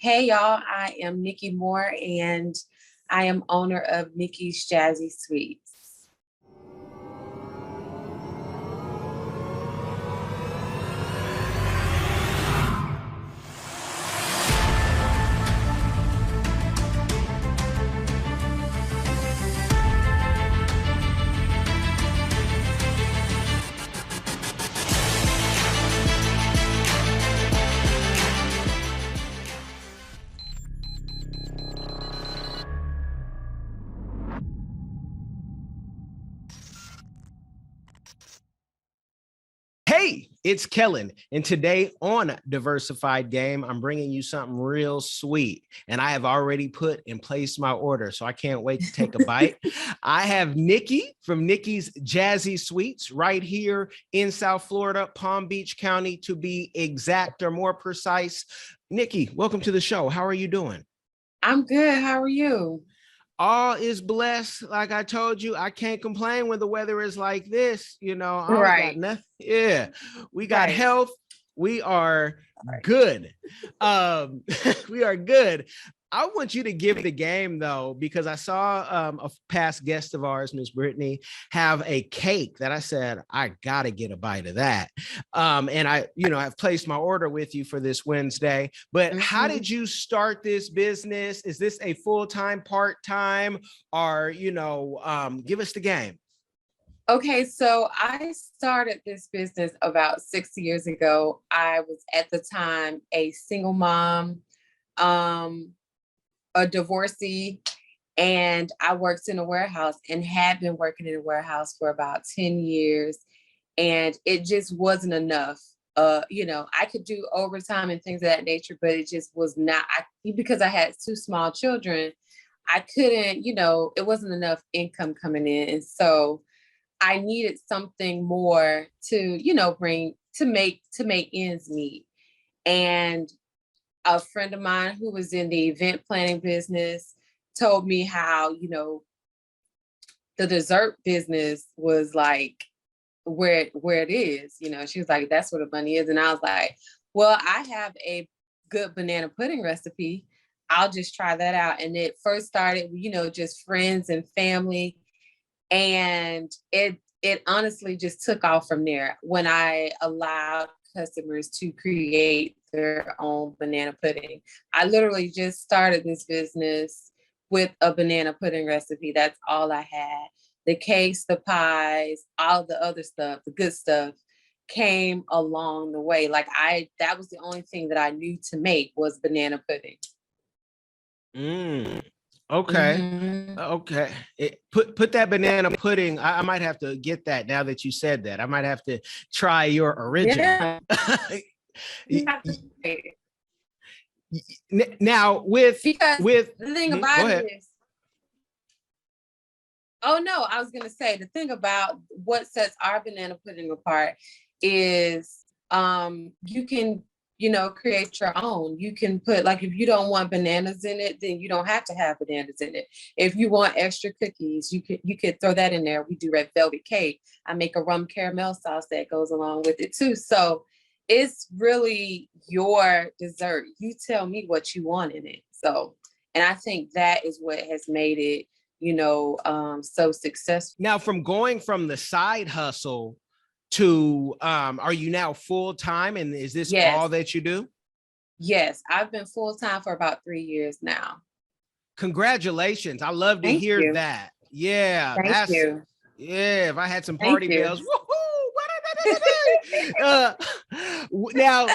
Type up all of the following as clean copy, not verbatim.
Hey y'all, I am Nikki Moore and I am owner of Nikki'S Jazzy Sweets. Hey, it's Kellen, and today on Diversified Game, I'm bringing you something real sweet, and I have already put in place my order, so I can't wait to take a bite. I have Nikki from Nikki'S Jazzy Sweets right here in South Florida, Palm Beach County, to be exact or more precise. Nikki, welcome to the show. How are you doing? I'm good. How are you? All is blessed. Like I told you, I can't complain when the weather is like this. I don't got Right. nothing. Yeah, we got Right. health. We are good. We are good. I want you to give the game though, because I saw a past guest of ours, Miss Brittany, have a cake that I said, I gotta get a bite of that. And I've placed my order with you for this Wednesday, but how did you start this business? Is this a full-time, part-time, or, give us the game. Okay, so I started this business about 6 years ago. I was at the time a single mom, a divorcee, and I worked in a warehouse and had been working in a warehouse for about 10 years. And it just wasn't enough. I could do overtime and things of that nature, but it just was not, because I had two small children, I couldn't, it wasn't enough income coming in. And so I needed something more to, bring to make ends meet. And a friend of mine who was in the event planning business told me how, the dessert business was like where it is. She was like, that's where the money is. And I was like, well, I have a good banana pudding recipe. I'll just try that out. And it first started, just friends and family. And it honestly just took off from there when I allowed customers to create their own banana pudding. I literally just started this business with a banana pudding recipe. That's all I had. The cakes, the pies, all the other stuff, the good stuff came along the way. That was the only thing that I knew to make was banana pudding. Okay. Okay. Put that banana pudding. I might have to get that now that you said that. I might have to try your original. Yeah. Now with the thing about it is, oh no, I was gonna say the thing about what sets our banana pudding apart is you can create your own. You can put, like, if you don't want bananas in it, then you don't have to have bananas in it. If you want extra cookies, you could throw that in there. We do red velvet cake. I make a rum caramel sauce that goes along with it too. So it's really your dessert. You tell me what you want in it. So, and I think that is what has made it, so successful. Now, from going from the side hustle to are you now full-time, and is this all that you do? Yes, I've been full-time for about 3 years now. Congratulations. I love to hear that. Yeah. Thank you. Yeah, if I had some party bells. Now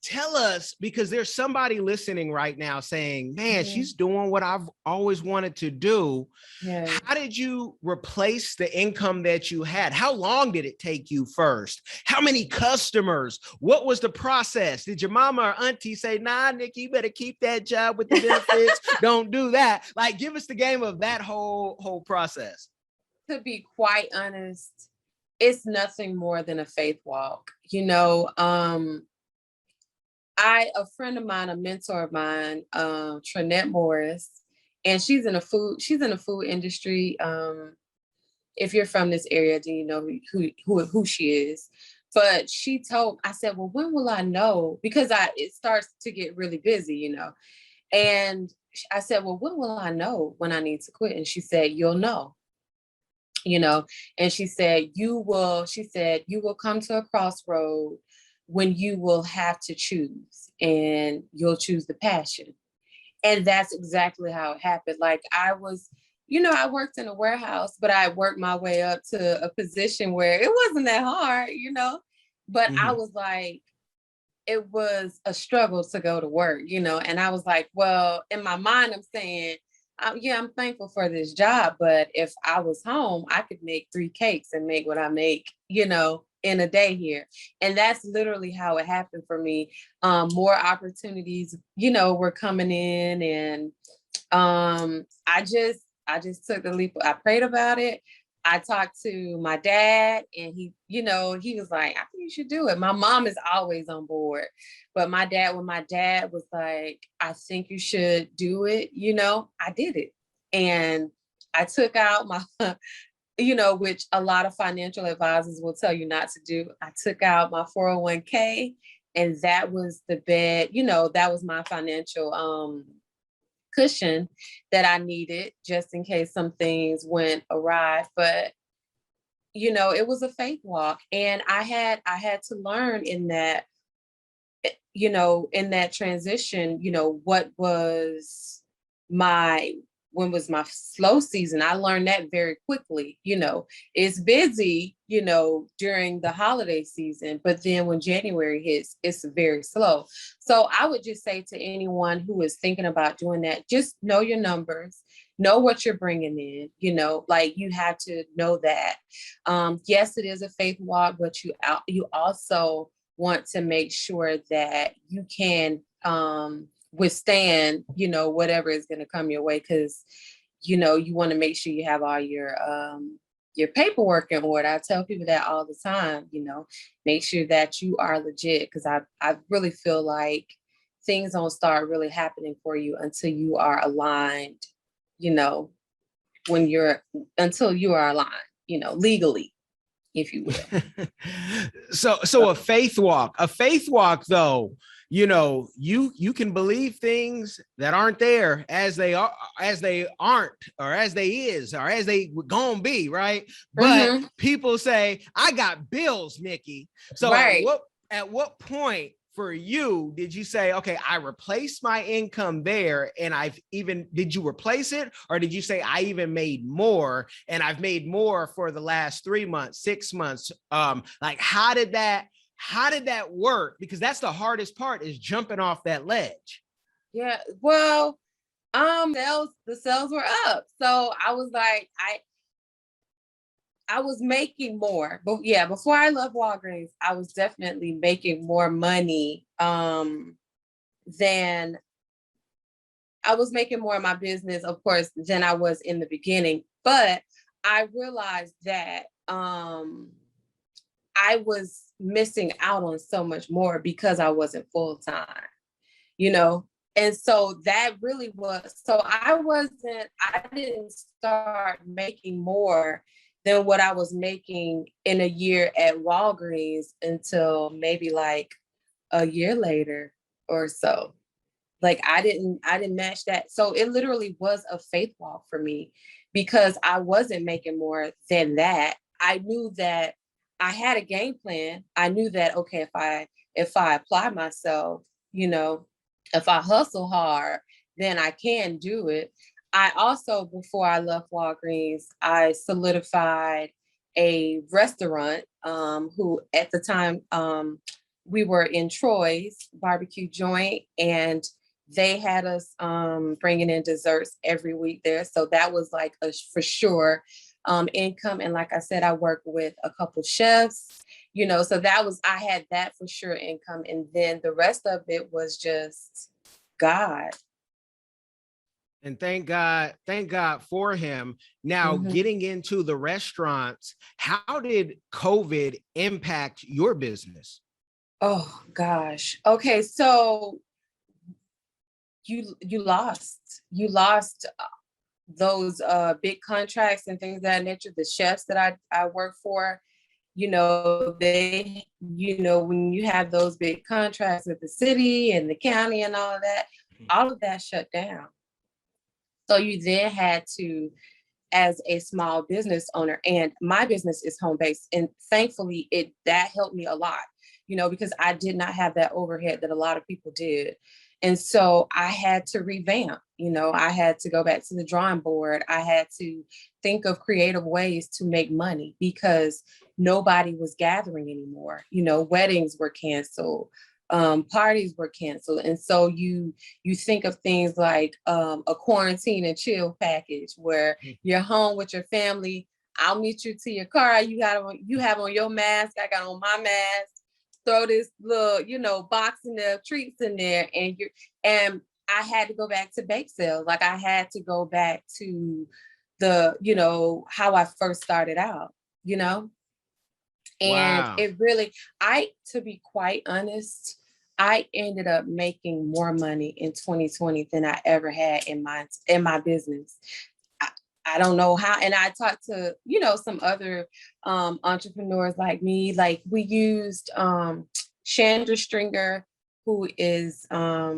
tell us, because there's somebody listening right now saying, man, she's doing what I've always wanted to do. How did you replace the income that you had? How long did it take you first? How many customers? What was the process? Did your mama or auntie say, nah, Nikki, you better keep that job with the benefits. Don't do that. Like, give us the game of that whole process. To be quite honest, it's nothing more than a faith walk. A friend of mine, a mentor of mine, Trinette Morris, and she's in the food industry. If you're from this area, then you know who she is. But I said, well, when will I know? Because it starts to get really busy, you know. And I said, well, when will I know when I need to quit? And she said, you'll know, you know. And she said, you will come to a crossroad when you will have to choose, and you'll choose the passion. And that's exactly how it happened. Like I was, you know, I worked in a warehouse, but I worked my way up to a position where it wasn't that hard, you know. But I was like, it was a struggle to go to work, you know. And I was like, well, in my mind, I'm saying, yeah, I'm thankful for this job. But if I was home, I could make 3 cakes and make what I make, you know, in a day here. And that's literally how it happened for me. More opportunities, you know, were coming in, and I just took the leap. I prayed about it. I talked to my dad, and he, you know, he was like, I think you should do it. My mom is always on board. But when my dad was like, I think you should do it, you know, I did it. And I took out my, you know, which a lot of financial advisors will tell you not to do. I took out my 401k, and that was the bed, you know, that was my financial cushion that I needed just in case some things went awry. But you know, it was a faith walk, and I had to learn in that, you know, in that transition, you know, when was my slow season. I learned that very quickly. You know, it's busy, you know, during the holiday season, but then when January hits, it's very slow. So I would just say to anyone who is thinking about doing that, just know your numbers, know what you're bringing in, you know, like you have to know that. Yes, it is a faith walk, but you also want to make sure that you can withstand, you know, whatever is going to come your way, because you know you want to make sure you have all your paperwork in order. I tell people that all the time, you know, make sure that you are legit, because I really feel like things don't start really happening for you until you are aligned, you know, until you are aligned, you know, legally, if you will. So a faith walk though, you know, you can believe things that aren't there as they are, as they aren't, or as they is, or as they gonna be, right? But people say, I got bills, Nikki. So right. At what point for you did you say, okay, I replaced my income there, and did you replace it, or did you say I even made more, and I've made more for the last 3 months, 6 months? Like how did that work? Because that's the hardest part, is jumping off that ledge. Yeah, well, the sales were up. So I was like, I was making more. But yeah, before I left Walgreens, I was definitely making more money than I was making more in my business, of course, than I was in the beginning. But I realized that I was missing out on so much more because I wasn't full time, you know? And so that really was, so I didn't start making more than what I was making in a year at Walgreens until maybe like a year later or so. Like I didn't match that. So it literally was a faith walk for me, because I wasn't making more than that. I knew that I had a game plan. I knew that, okay, if I apply myself, you know, if I hustle hard, then I can do it. I also, before I left Walgreens, I solidified a restaurant who at the time we were in Troy's barbecue joint, and they had us bringing in desserts every week there. So that was like a for sure income. And like I said, I work with a couple chefs, you know, so I had that for sure income. And then the rest of it was just God. And thank God for him. Now, getting into the restaurants, how did COVID impact your business? Oh gosh. Okay, so you lost those big contracts and things of that nature. The chefs that I work for, when you have those big contracts with the city and the county and all of that shut down. So you then had to, as a small business owner, and my business is home-based, and thankfully that helped me a lot, because I did not have that overhead that a lot of people did. And so I had to revamp, I had to go back to the drawing board. I had to think of creative ways to make money because nobody was gathering anymore. Weddings were canceled, parties were canceled. And so you think of things like a quarantine and chill package where you're home with your family. I'll meet you to your car. You have on your mask. I got on my mask. Throw this little, box in there, treats in there, and I had to go back to bake sales. Like I had to go back to the, how I first started out, and Wow. it really, to be quite honest, I ended up making more money in 2020 than I ever had in my business. I don't know how. And I talked to, some other entrepreneurs like me. Like we used Chandra Stringer, who is a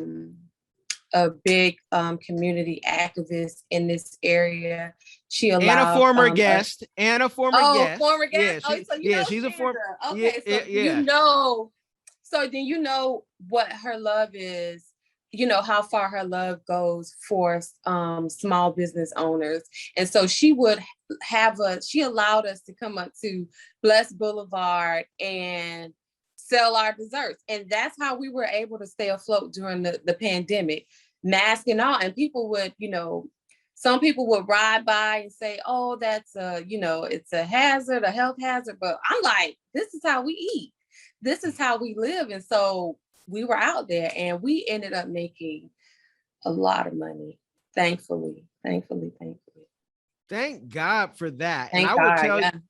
big community activist in this area. She allowed and a former guest. Former guest. Yeah, so she's a former. Okay, yeah. So then what her love is. How far her love goes for small business owners. And so she allowed us to come up to Bless Boulevard and sell our desserts. And that's how we were able to stay afloat during the pandemic, mask and all. And people would, some people would ride by and say, oh, that's it's a hazard, a health hazard. But I'm like, this is how we eat. This is how we live. And so we were out there and we ended up making a lot of money. Thankfully. Thank God for that. Thank and I God, will tell yeah. you,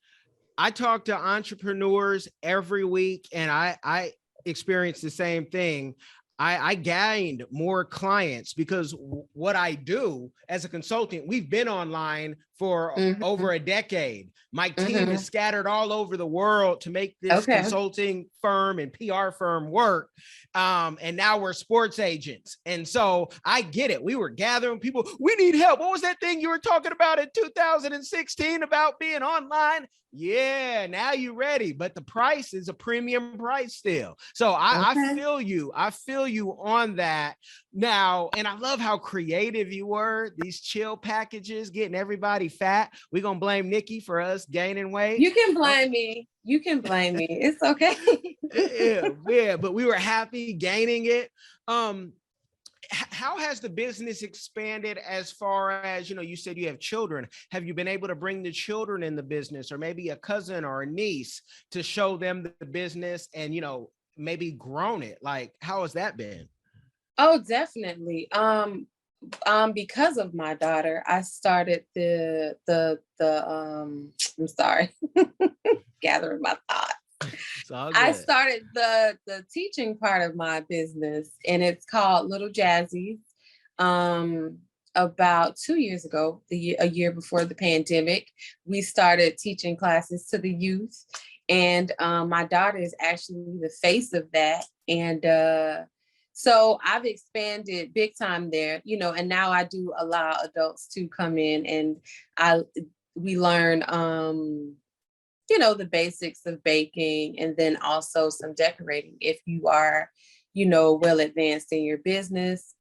I talk to entrepreneurs every week and I experience the same thing. I gained more clients because what I do as a consultant, we've been online for over a decade. My team is scattered all over the world to make this consulting firm and PR firm work. And now we're sports agents. And so I get it. We were gathering people. We need help. What was that thing you were talking about in 2016 about being online? Yeah, now you're ready. But the price is a premium price still. So I feel you. I feel you on that now. And I love how creative you were. These chill packages, getting everybody fat. We're going to blame Nikki for us gaining weight. You can blame me. You can blame me. It's okay. yeah, but we were happy gaining it. How has the business expanded as far as, you said you have children. Have you been able to bring the children in the business or maybe a cousin or a niece to show them the business and, maybe grown it? Like, how has that been? Oh, definitely. Because of my daughter, I started I'm sorry, gathering my thoughts. I started the teaching part of my business, and it's called Little Jazzy. About 2 years ago, a year before the pandemic, we started teaching classes to the youth, and my daughter is actually the face of that. And so I've expanded big time there, and now I do allow adults to come in and we learn the basics of baking, and then also some decorating if you are, well advanced in your business.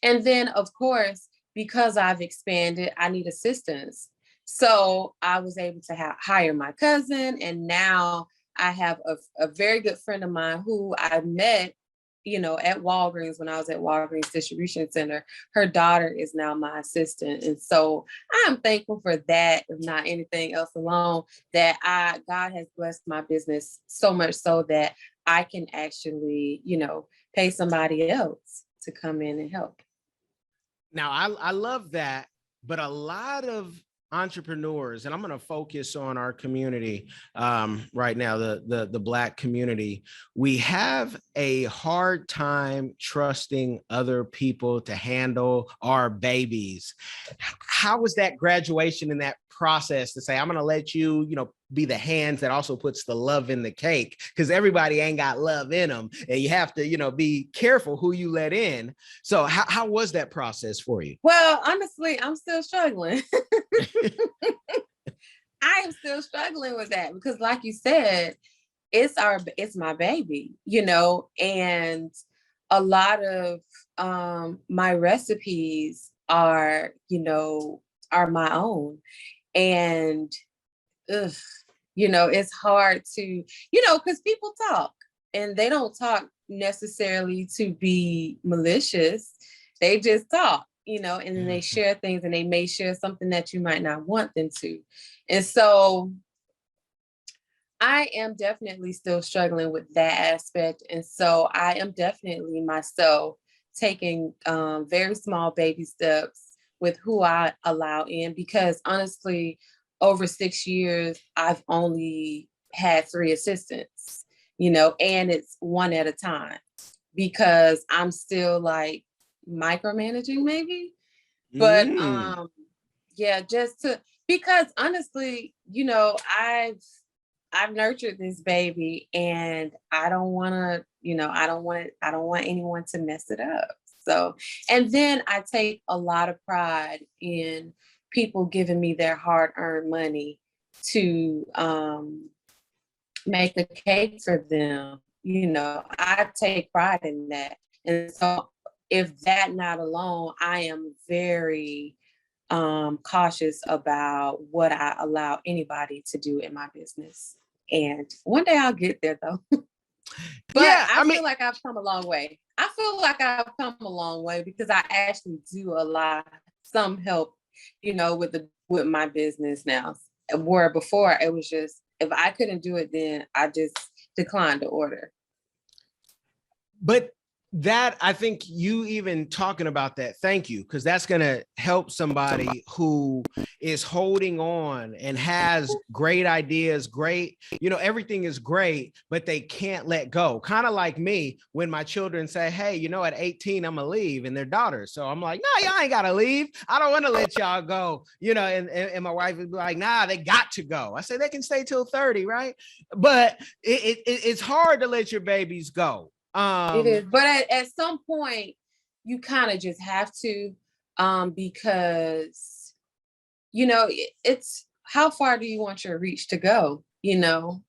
And then, of course, because I've expanded, I need assistance. So I was able to hire my cousin, and now I have a very good friend of mine who I met, at Walgreens when I was at Walgreens Distribution Center. Her daughter is now my assistant. And so I'm thankful for that, if not anything else alone, that God has blessed my business so much so that I can actually, pay somebody else to come in and help. Now, I love that, but a lot of entrepreneurs, and I'm going to focus on our community right now, the Black community, we have a hard time trusting other people to handle our babies. How was that graduation in that process to say, I'm going to let you, be the hands that also puts the love in the cake, because everybody ain't got love in them, and you have to, you know, be careful who you let in. So how was that process for you? Well, honestly, I'm still struggling. I am still struggling with that because, like you said, it's my baby, you know, and a lot of my recipes are, you know, are my own. And ugh, you know, it's hard to, you know, because people talk and they don't talk necessarily to be malicious. They just talk, you know, and then they share things, and they may share something that you might not want them to. And so I am definitely still struggling with that aspect. And so I am definitely myself taking very small baby steps with who I allow in, because honestly, over 6 years, I've only had 3 assistants, you know, and it's one at a time because I'm still like micromanaging maybe. But yeah, just to, because honestly, you know, I've nurtured this baby, and I don't want to, you know, I don't want anyone to mess it up. So, and then I take a lot of pride in people giving me their hard-earned money to make a cake for them. You know, I take pride in that. And so if that not alone, I am very cautious about what I allow anybody to do in my business. And one day I'll get there though. But Yeah, I feel like I've come a long way. I feel like I've come a long way because I actually do some help, you know, with my business now. Where before it was just, if I couldn't do it, then I just declined the order. But that, I think you even talking about that, thank you, because that's going to help somebody who is holding on and has great ideas, great, you know, everything is great, but they can't let go. Kind of like me when my children say, hey, you know, at 18, I'm gonna leave, and their daughters. So I'm like, no, y'all ain't gotta leave. I don't want to let y'all go, you know, and my wife would be like, nah, they got to go. I say they can stay till 30, right? But it's hard to let your babies go. It is, but at some point you kind of just have to, because you know it's how far do you want your reach to go, you know?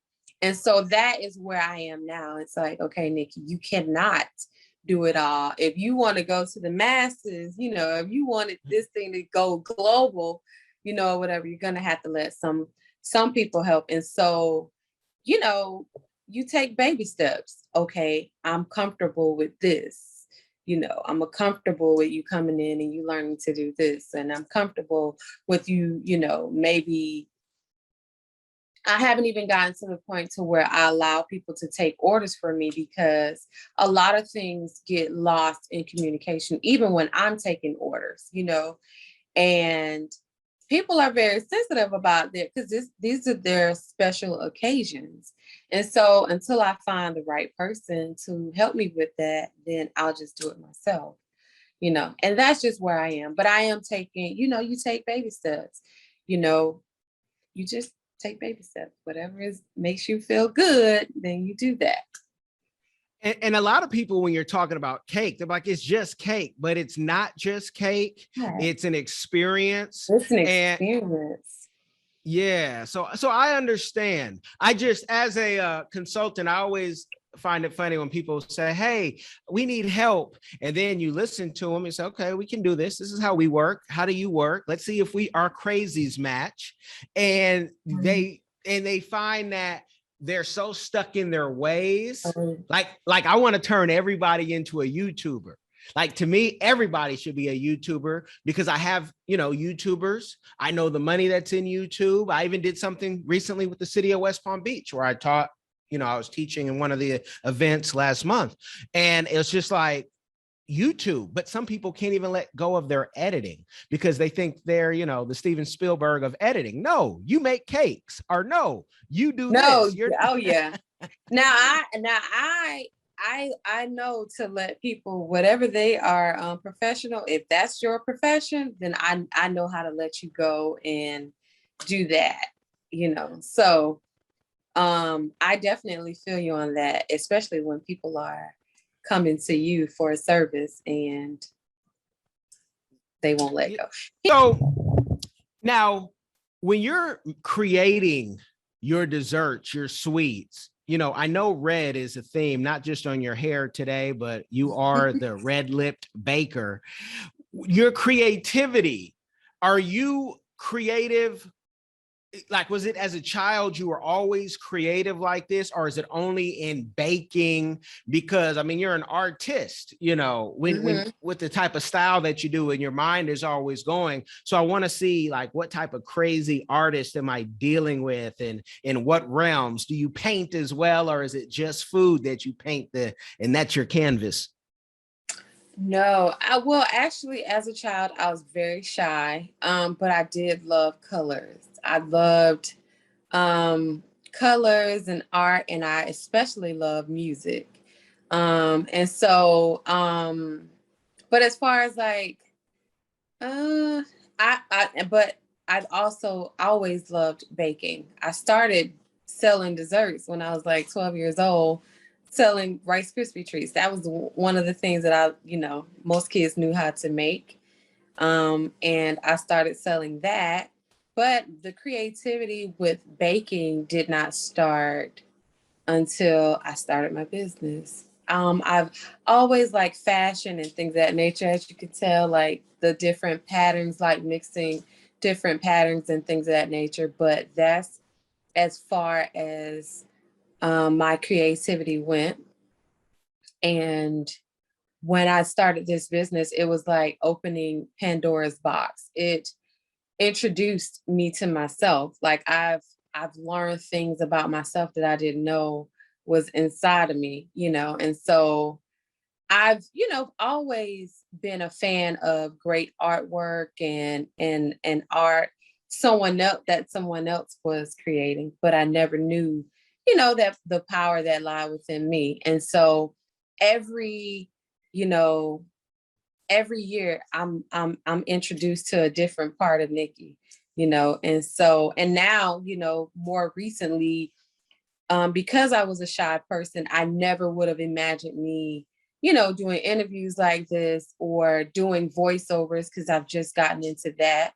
And so that is where I am now. It's like, okay, Nikki, you cannot do it all. If you want to go to the masses, you know, if you wanted this thing to go global, you know, whatever, you're gonna have to let some people help. And so, you know, you take baby steps. Okay, I'm comfortable with this. You know, I'm comfortable with you coming in and you learning to do this. And I'm comfortable with you, you know, maybe I haven't even gotten to the point to where I allow people to take orders for me, because a lot of things get lost in communication, even when I'm taking orders, you know, and people are very sensitive about that because these are their special occasions. And so until I find the right person to help me with that, then I'll just do it myself, you know, and that's just where I am. But I am taking, you know, you take baby steps, you know, you just take baby steps, whatever makes you feel good, then you do that. And a lot of people, when you're talking about cake, they're like, it's just cake, but it's not just cake. Right. It's an experience. It's an experience. Yeah. So I understand. I just, as a consultant, I always find it funny when people say, hey, we need help. And then you listen to them and say, okay, we can do this. This is how we work. How do you work? Let's see if our crazies match. And they find that they're so stuck in their ways. Like I want to turn everybody into a YouTuber. Like, to me, everybody should be a YouTuber because I have, you know, YouTubers. I know the money that's in YouTube. I even did something recently with the city of West Palm Beach where I taught, you know, I was teaching in one of the events last month. And it's just like, YouTube, but some people can't even let go of their editing because they think they're, you know, the Steven Spielberg of editing. No, you make cakes, or no, you do this. Oh yeah. Now I know to let people, whatever they are professional, if that's your profession, then I know how to let you go and do that. So I definitely feel you on that, especially when people are coming to you for a service and they won't let go. So now, when you're creating your desserts, your sweets, I know red is a theme, not just on your hair today, but you are the red-lipped baker. Your creativity, are you creative? Like, was it as a child you were always creative like this, or is it only in baking? Because I mean, you're an artist, when with the type of style that you do, and your mind is always going. So I want to see, like, what type of crazy artist am I dealing with, and in what realms? Do you paint as well, or is it just food that you paint and that's your canvas? No, well, actually, as a child, I was very shy, but I did love colors. I loved colors and art, and I especially love music. And so, but as far as like, uh, but I've also always loved baking. I started selling desserts when I was like 12 years old, selling Rice Krispie treats. That was one of the things that most kids knew how to make. And I started selling that. But the creativity with baking did not start until I started my business. I've always liked fashion and things of that nature, as you can tell, like the different patterns, like mixing different patterns and things of that nature. But that's as far as my creativity went. And when I started this business, it was like opening Pandora's box. It introduced me to myself. Like I've learned things about myself that I didn't know was inside of me, and so I've, always been a fan of great artwork and art, someone else was creating, but I never knew, that the power that lied within me. And so every, you know, every year I'm introduced to a different part of Nikki, and so and now, more recently, because I was a shy person, I never would have imagined me, doing interviews like this or doing voiceovers, because I've just gotten into that.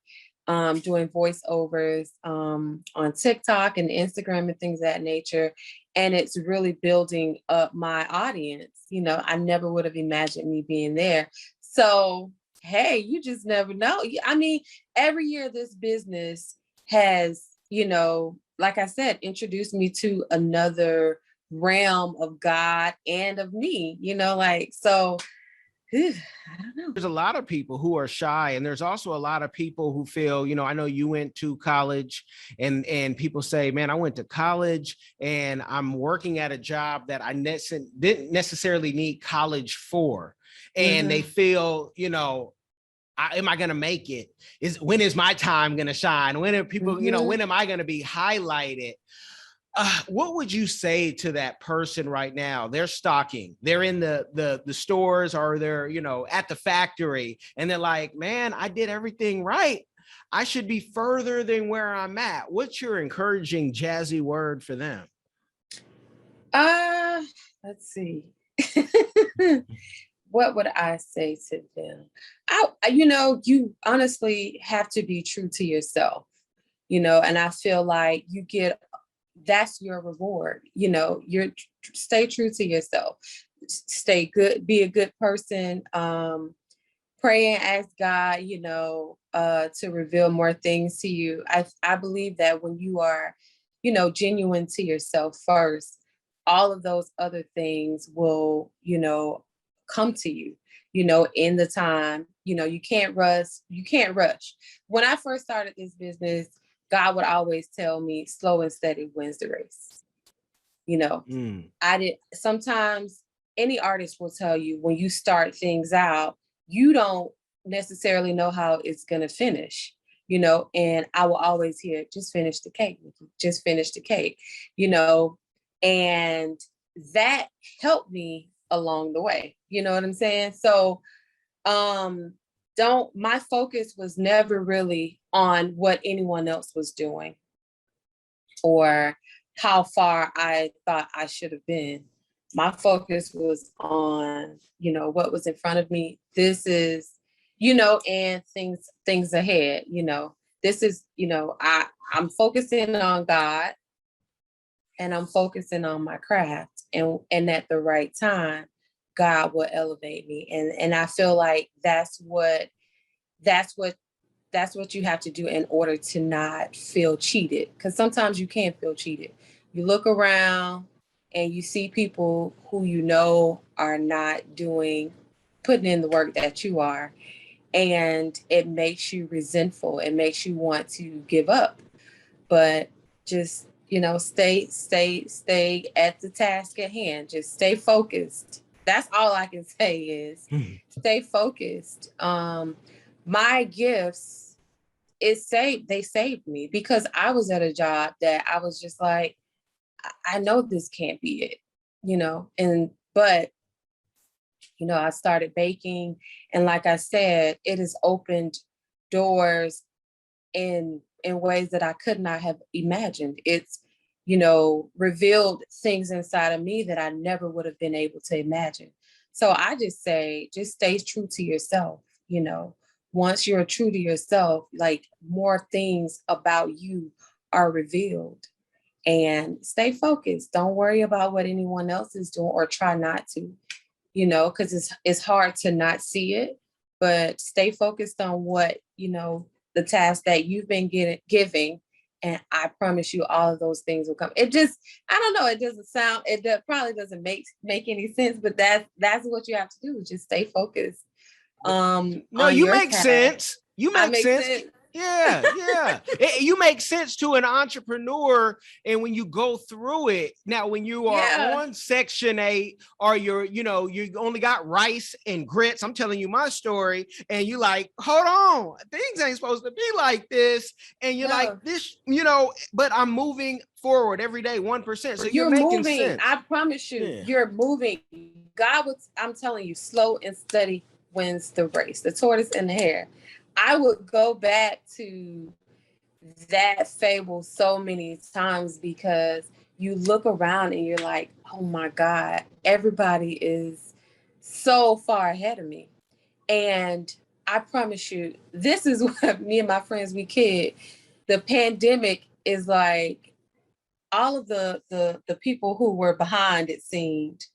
Doing voiceovers on TikTok and Instagram and things of that nature. And it's really building up my audience. I never would have imagined me being there. So, hey, you just never know. I mean, every year this business has, like I said, introduced me to another realm of God and of me, so I don't know. There's a lot of people who are shy, and there's also a lot of people who feel, I know you went to college, and people say, man, I went to college and I'm working at a job that I didn't necessarily need college for. And they feel, am I going to make it? When is my time going to shine? When are people, when am I going to be highlighted? What would you say to that person right now? They're stocking, they're in the stores, or they're, at the factory, and they're like, man, I did everything right. I should be further than where I'm at. What's your encouraging jazzy word for them? Let's see. What would I say to them? You honestly have to be true to yourself, and I feel like that's your reward. You're stay true to yourself, stay good, be a good person, pray and ask God, to reveal more things to you. I believe that when you are, genuine to yourself first, all of those other things will, come to you, in the time. You can't rush. When I first started this business, God would always tell me, slow and steady wins the race. I did sometimes any artist will tell you, when you start things out, you don't necessarily know how it's gonna finish, and I will always hear, just finish the cake, Nikki, just finish the cake, and that helped me along the way. You know what I'm saying? So don't my focus was never really on what anyone else was doing. or how far I thought I should have been. My focus was on, what was in front of me. This is, and things ahead, this is, I'm focusing on God, and I'm focusing on my craft, and at the right time, God will elevate me. And I feel like that's what you have to do in order to not feel cheated. Because sometimes you can feel cheated. You look around and you see people who are not putting in the work that you are. And it makes you resentful. It makes you want to give up. But just, stay at the task at hand. Just stay focused. That's all I can say is stay focused. My gifts, they saved me, because I was at a job that I was just like, I know this can't be it, but I started baking, and like I said, it has opened doors in ways that I could not have imagined. It's, revealed things inside of me that I never would have been able to imagine. So I just say, just stay true to yourself. Once you're true to yourself, like, more things about you are revealed. And stay focused. Don't worry about what anyone else is doing, or try not to, because it's hard to not see it, but stay focused on what, the task that you've been giving. And I promise you, all of those things will come. I don't know, it probably doesn't make any sense, but that's what you have to do. Just stay focused. No, you make sense. You make sense. Yeah. You make sense to an entrepreneur. And when you go through it, now, when you are on Section 8, or you only got rice and grits, I'm telling you my story, and you like, hold on, things ain't supposed to be like this. And you're like, this, but I'm moving forward every day, 1%. So you're making moving. sense. I promise you, you're moving. I'm telling you, slow and steady wins the race, the tortoise and the hare. I would go back to that fable so many times, because you look around and you're like, oh my God, everybody is so far ahead of me. And I promise you, this is what me and my friends, we kid. The pandemic is like, all of the people who were behind, it seemed,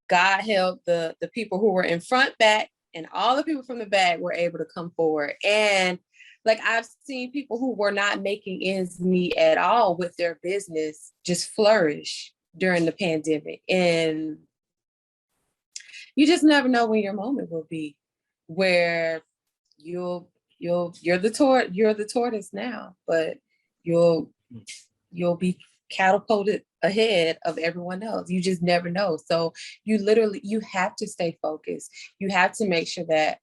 God helped the people who were in front, back, and all the people from the back were able to come forward. And like, I've seen people who were not making ends meet at all with their business just flourish during the pandemic. And you just never know when your moment will be, where you're the tortoise now, but you'll be catapulted ahead of everyone else. You just never know. So you have to stay focused. You have to make sure that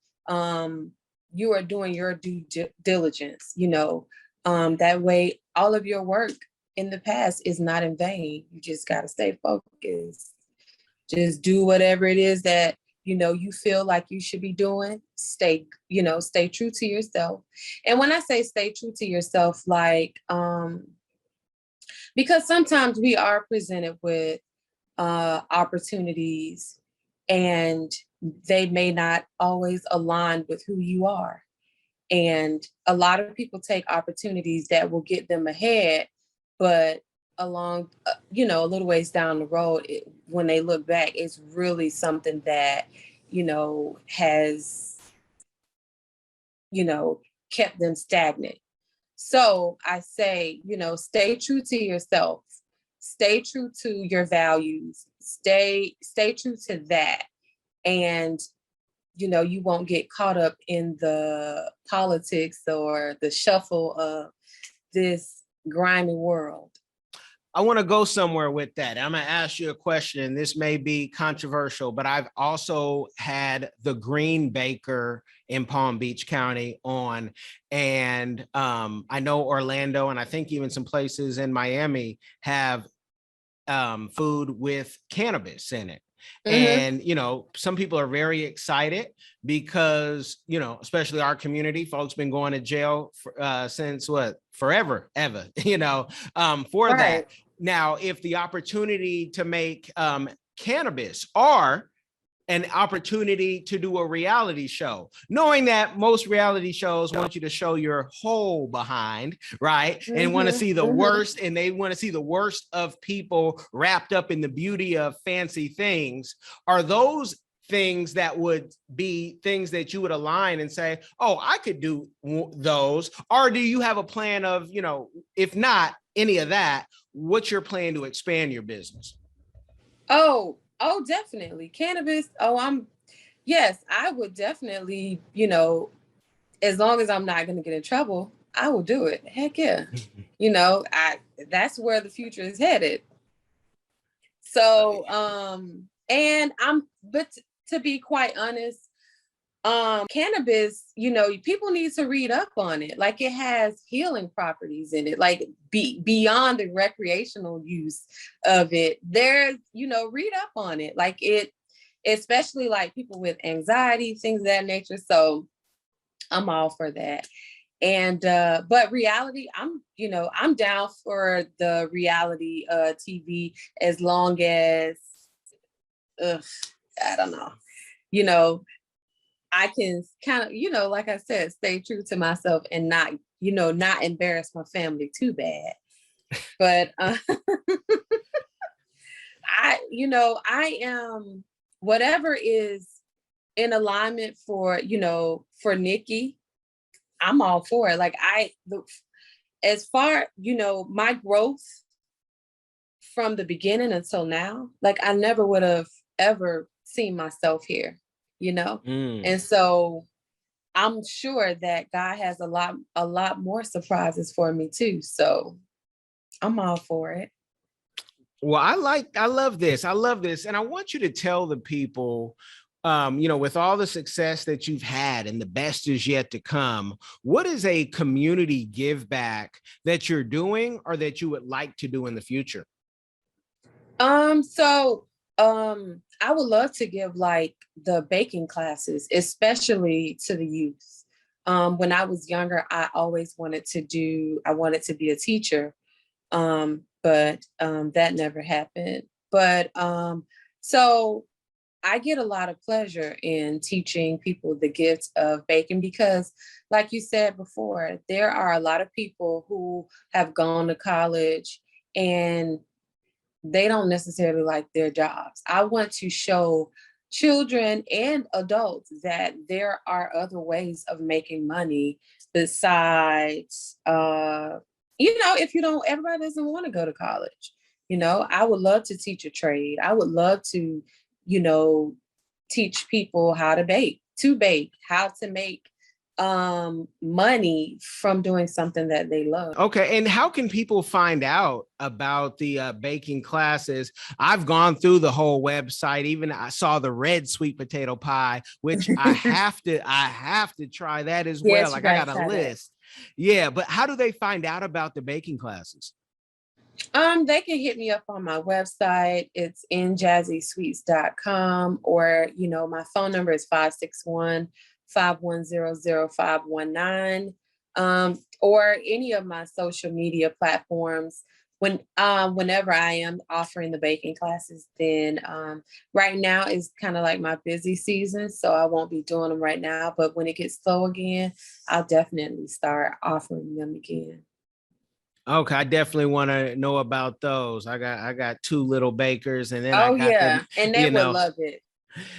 you are doing your due diligence, that way all of your work in the past is not in vain. You just got to stay focused. Just do whatever it is that, you feel like you should be doing. Stay true to yourself. And when I say stay true to yourself, like, because sometimes we are presented with opportunities, and they may not always align with who you are. And a lot of people take opportunities that will get them ahead, but along, a little ways down the road, when they look back, it's really something that, has, kept them stagnant. So I say, stay true to yourself, stay true to your values, stay true to that. And, you won't get caught up in the politics or the shuffle of this grimy world. I want to go somewhere with that. I'm going to ask you a question. This may be controversial, but I've also had the green baker in Palm Beach County on, and I know Orlando, and I think even some places in Miami have food with cannabis in it. And, some people are very excited because, especially our community, folks been going to jail since forever, ever, for Right. that. Now, if the opportunity to make cannabis or an opportunity to do a reality show, knowing that most reality shows want you to show your whole behind, right? And want to see the worst, and they want to see the worst of people wrapped up in the beauty of fancy things. Are those things that would be things that you would align and say, oh, I could do those? Or do you have a plan of, if not any of that, what's your plan to expand your business? Oh, definitely. Cannabis. Yes, I would definitely, as long as I'm not going to get in trouble, I will do it. Heck yeah. That's where the future is headed. So, but to be quite honest, cannabis, people need to read up on it. Like, it has healing properties in it, like beyond the recreational use of it. There's, read up on it. Like, it, especially like people with anxiety, things of that nature. So I'm all for that. And but reality, I'm down for the reality TV, as long as I don't know, I can kind of, like I said, stay true to myself and not embarrass my family too bad. But I am, whatever is in alignment for Nikki, I'm all for it. Like, as far, my growth from the beginning until now, like, I never would have ever seen myself here, And so I'm sure that God has a lot more surprises for me too. So I'm all for it. Well, I love this. I love this. And I want you to tell the people, with all the success that you've had and the best is yet to come, what is a community give back that you're doing or that you would like to do in the future? I would love to give like the baking classes, especially to the youth. When I was younger, I wanted to be a teacher. But that never happened. But so I get a lot of pleasure in teaching people the gift of baking because, like you said before, there are a lot of people who have gone to college and they don't necessarily like their jobs. I want to show children and adults that there are other ways of making money besides, everybody doesn't want to go to college. I would love to teach a trade. I would love to, teach people how to bake, how to make money from doing something that they love. Okay. And how can people find out about the baking classes? I've gone through the whole website. Even I saw the red sweet potato pie, which I have to try that as well. Like, I got a list. Yeah. But how do they find out about the baking classes? They can hit me up on my website. It's injazzysweets.com, or, my phone number is 561-510-0519. Or any of my social media platforms. Whenever I am offering the baking classes, then right now is kind of like my busy season, so I won't be doing them right now. But when it gets slow again, I'll definitely start offering them again. Okay, I definitely want to know about those. I got two little bakers, and then I got them, and they would love it.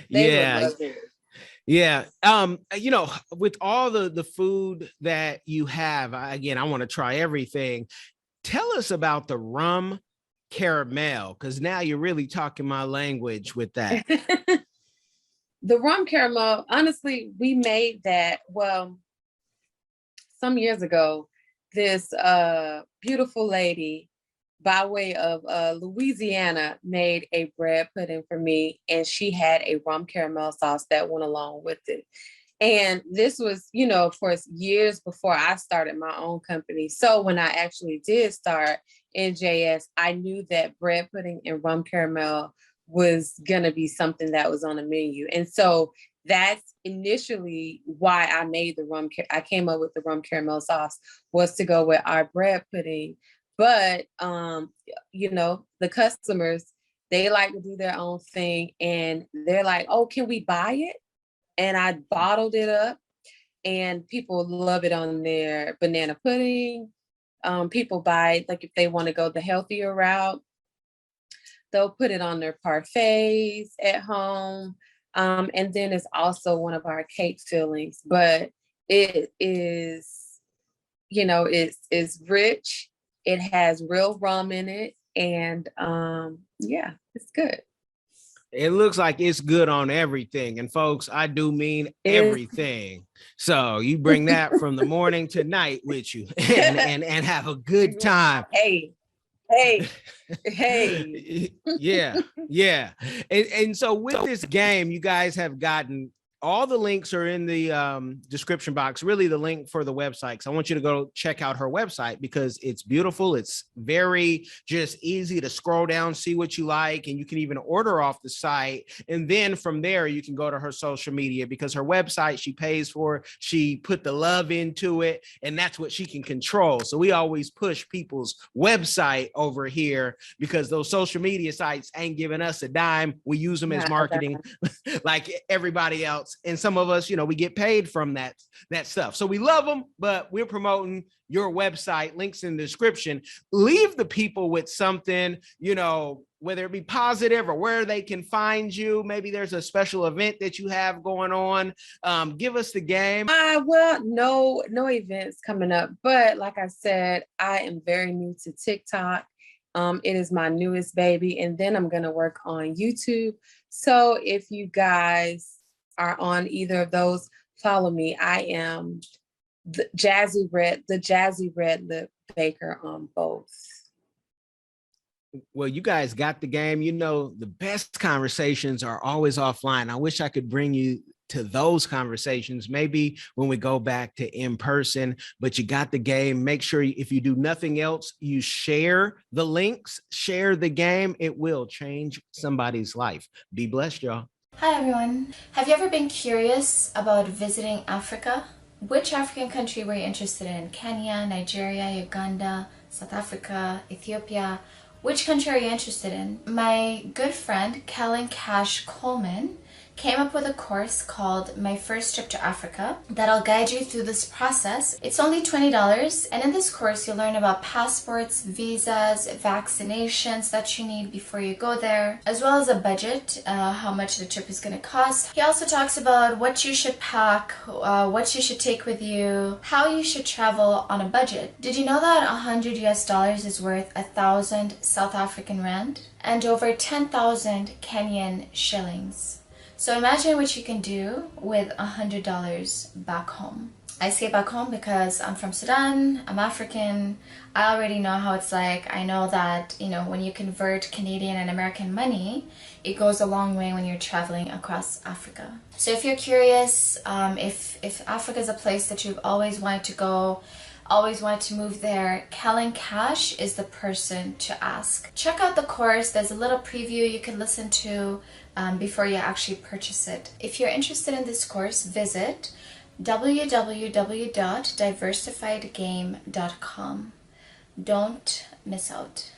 They would love it. Yeah. With all the food that you have, I want to try everything. Tell us about the Rum Caramel, because now you're really talking my language with that. The Rum Caramel, honestly, we made that, some years ago. This beautiful lady by way of Louisiana made a bread pudding for me, and she had a rum caramel sauce that went along with it. And this was, of course, years before I started my own company. So when I actually did start NJS, I knew that bread pudding and rum caramel was gonna be something that was on the menu. And so that's initially why I made I came up with the rum caramel sauce, was to go with our bread pudding. But you know, the customers, they like to do their own thing, and they're like, oh, can we buy it? And I bottled it up, and people love it on their banana pudding. People buy it, like if they want to go the healthier route, they'll put it on their parfaits at home. And then it's also one of our cake fillings, but it is, you know, it's rich. It has real rum in it. And yeah, it's good. It looks like it's good on everything. And folks, I do mean everything. So you bring that from the morning to night with you and have a good time. Hey. Yeah. And so with this game, you guys have gotten, all the links are in the description box, really the link for the website. So I want you to go check out her website because it's beautiful. It's very just easy to scroll down, see what you like, and you can even order off the site. And then from there, you can go to her social media because her website, she pays for, she put the love into it, and that's what she can control. So we always push people's website over here because those social media sites ain't giving us a dime. We use them as marketing like everybody else. And some of us, you know, we get paid from that stuff. So we love them, but we're promoting your website. Links in the description. Leave the people with something, you know, whether it be positive or where they can find you. Maybe there's a special event that you have going on. Give us the game. Well, no events coming up, but like I said, I am very new to TikTok. It is my newest baby, and then I'm going to work on YouTube. So if you guys are on either of those, follow me. I am the Jazzy Red Lip Baker on both. Well, you guys got the game. You know, the best conversations are always offline. I wish I could bring you to those conversations, maybe when we go back to in person, but you got the game. Make sure if you do nothing else, you share the links, share the game. It will change somebody's life. Be blessed, y'all. Hi everyone. Have you ever been curious about visiting Africa? Which African country were you interested in? Kenya, Nigeria, Uganda, South Africa, Ethiopia? Which country are you interested in? My good friend, Kellen Cash Coleman, came up with a course called My First Trip to Africa that'll guide you through this process. It's only $20, and in this course you'll learn about passports, visas, vaccinations that you need before you go there, as well as a budget, how much the trip is going to cost. He also talks about what you should pack, what you should take with you, how you should travel on a budget. Did you know that $100 is worth 1,000 South African rand and over 10,000 Kenyan shillings? So imagine what you can do with $100 back home. I say back home because I'm from Sudan, I'm African, I already know how it's like. I know that, you know, when you convert Canadian and American money, it goes a long way when you're traveling across Africa. So if you're curious, if Africa is a place that you've always wanted to go, always wanted to move there, Kellen Cash is the person to ask. Check out the course. There's a little preview you can listen to before you actually purchase it. If you're interested in this course, visit www.diversifiedgame.com. Don't miss out.